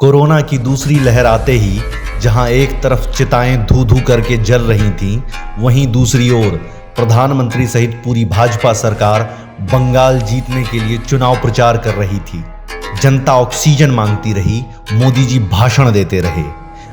Corona की दूसरी लहर आते ही जहां एक तरफ चिताएं धू धू करके जल रही थीं, वहीं दूसरी ओर प्रधानमंत्री सहित पूरी भाजपा सरकार बंगाल जीतने के लिए चुनाव प्रचार कर रही थी। जनता ऑक्सीजन मांगती रही, मोदी जी भाषण देते रहे,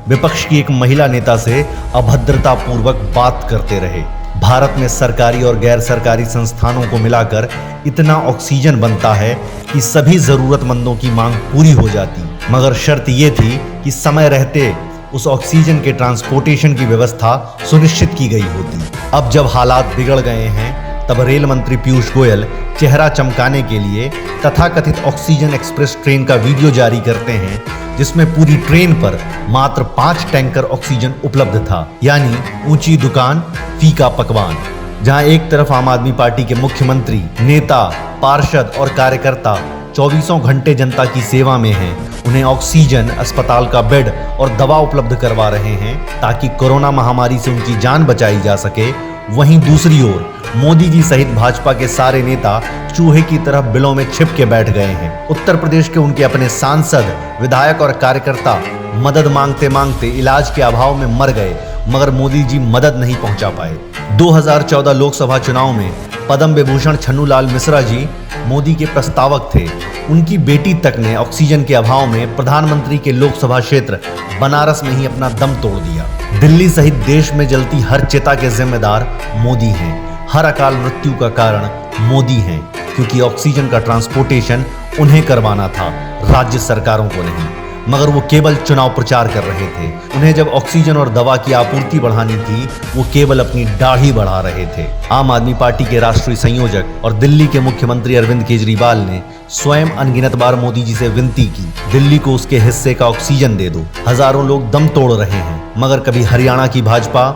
विपक्ष की एक महिला नेता से अभद्रतापूर्वक बात करते रहे। भारत में सरकारी और गैर सरकारी संस्थानों को मिलाकर इतना ऑक्सीजन बनता है कि सभी जरूरतमंदों की मांग पूरी हो जाती, मगर शर्त यह थी कि समय रहते उस ऑक्सीजन के ट्रांसपोर्टेशन की व्यवस्था सुनिश्चित की गई होती। अब जब हालात बिगड़ गए हैं, तब रेल मंत्री पीयूष गोयल चेहरा चमकाने के लिए तथाकथित ऑक्सीजन एक्सप्रेस ट्रेन का वीडियो जारी करते हैं, जिसमें पूरी ट्रेन पर मात्र 5 टैंकर ऑक्सीजन उपलब्ध था, यानी ऊंची दुकान फीका पकवान। जहां एक तरफ आम आदमी पार्टी के मुख्यमंत्री, नेता, पार्षद और कार्यकर्ता 24 घंटे जनता की सेवा में हैं, उन्हें ऑक्सीजन, अस्पताल का बेड और दवा उपलब्ध करवा रहे हैं ताकि कोरोना महामारी से उनकी जान बचाई जा सके, वहीं दूसरी ओर मोदी जी सहित भाजपा के सारे नेता चूहे की तरह बिलों में छिप के बैठ गए हैं। उत्तर प्रदेश के उनके अपने सांसद, विधायक और कार्यकर्ता मदद मांगते मांगते इलाज के अभाव में मर गए, मगर मोदी जी मदद नहीं पहुंचा पाए। 2014 लोकसभा चुनाव में पद्म विभूषण छन्नूलाल मिश्रा जी मोदी के प्रस्तावक थे। उनकी बेटी तक ने ऑक्सीजन के अभाव में प्रधानमंत्री के लोकसभा क्षेत्र बनारस में ही अपना दम तोड़ दिया। दिल्ली सहित देश में जलती हर चिता के जिम्मेदार मोदी हैं। हर अकाल मृत्यु का कारण मोदी हैं, क्योंकि ऑक्सीजन का ट्रांसपोर्टेशन उन्हें करवाना था, राज्य सरकारों को नहीं। मगर वो केवल चुनाव प्रचार कर रहे थे। उन्हें जब ऑक्सीजन और दवा की आपूर्ति बढ़ानी थी, वो केवल अपनी दाढ़ी बढ़ा रहे थे। आम आदमी पार्टी के राष्ट्रीय संयोजक और दिल्ली के मुख्यमंत्री अरविंद केजरीवाल ने स्वयं अनगिनत बार मोदी जी से विनती की, दिल्ली को उसके हिस्से का ऑक्सीजन दे दो। हजारों लोग दम तोड़ रहे हैं, मगर कभी हरियाणा की भाजपा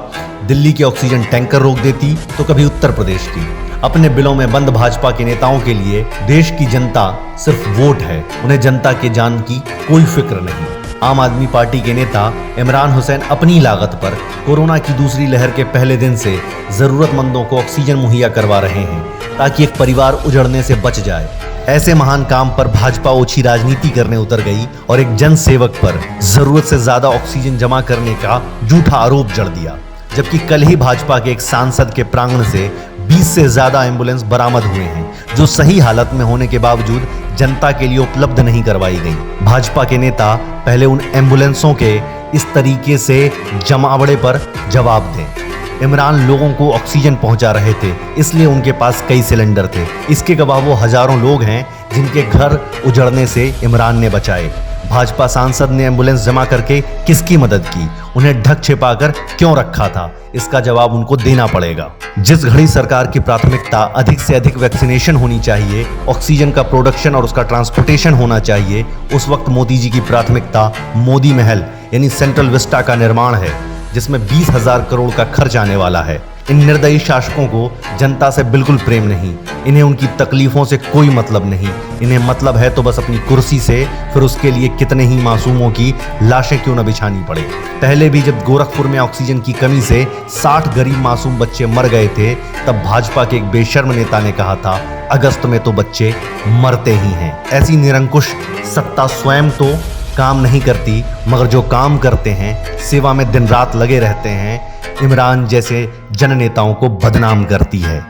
दिल्ली के ऑक्सीजन टैंकर रोक देती, तो कभी उत्तर प्रदेश की। अपने बिलों में बंद भाजपा के नेताओं के लिए देश की जनता सिर्फ वोट है, उन्हें जनता के जान की कोई फिक्र नहीं। आम आदमी पार्टी के नेता इमरान हुसैन अपनी लागत पर कोरोना की दूसरी लहर के पहले दिन से जरूरतमंदों को ऑक्सीजन मुहैया करवा रहे हैं, ताकि एक परिवार उजड़ने से बच जाए। ऐसे महान काम पर भाजपा ओछी राजनीति करने उतर गई और एक जन सेवक पर जरूरत से ज्यादा ऑक्सीजन जमा करने का झूठा आरोप जड़ दिया। जबकि कल ही भाजपा के एक सांसद के प्रांगण से 20 से ज्यादा एम्बुलेंस बरामद हुए हैं, जो सही हालत में होने के बावजूद जनता के लिए उपलब्ध नहीं करवाई गई। भाजपा के नेता पहले उन एम्बुलेंसों के इस तरीके से जमावड़े पर जवाब दें। इमरान लोगों को ऑक्सीजन पहुंचा रहे थे, इसलिए उनके पास कई सिलेंडर थे। इसके गवाह वो हजारों लोग हैं जिनके घर उजड़ने से इमरान ने बचाए। भाजपा सांसद ने एम्बुलेंस जमा करके किसकी मदद की, उन्हें ढक छिपाकर क्यों रखा था, इसका जवाब उनको देना पड़ेगा। जिस घड़ी सरकार की प्राथमिकता अधिक से अधिक वैक्सीनेशन होनी चाहिए, ऑक्सीजन का प्रोडक्शन और उसका ट्रांसपोर्टेशन होना चाहिए, उस वक्त मोदी जी की प्राथमिकता मोदी महल यानी सेंट्रल विस्टा का निर्माण है, जिसमें 20,000 करोड़ का खर्च आने वाला है। इन निर्दयी शासकों को जनता से बिल्कुल प्रेम नहीं, इन्हें उनकी तकलीफों से कोई मतलब नहीं। इन्हें मतलब है तो बस अपनी कुर्सी से, फिर उसके लिए कितने ही मासूमों की लाशें क्यों न बिछानी पड़े। पहले भी जब गोरखपुर में ऑक्सीजन की कमी से 60 गरीब मासूम बच्चे मर गए थे, तब भाजपा के एक बेशर्म नेता ने कहा था, अगस्त में तो बच्चे मरते ही हैं। ऐसी निरंकुश सत्ता स्वयं तो काम नहीं करती, मगर जो काम करते हैं, सेवा में दिन रात लगे रहते हैं, इमरान जैसे जननेताओं को बदनाम करती है।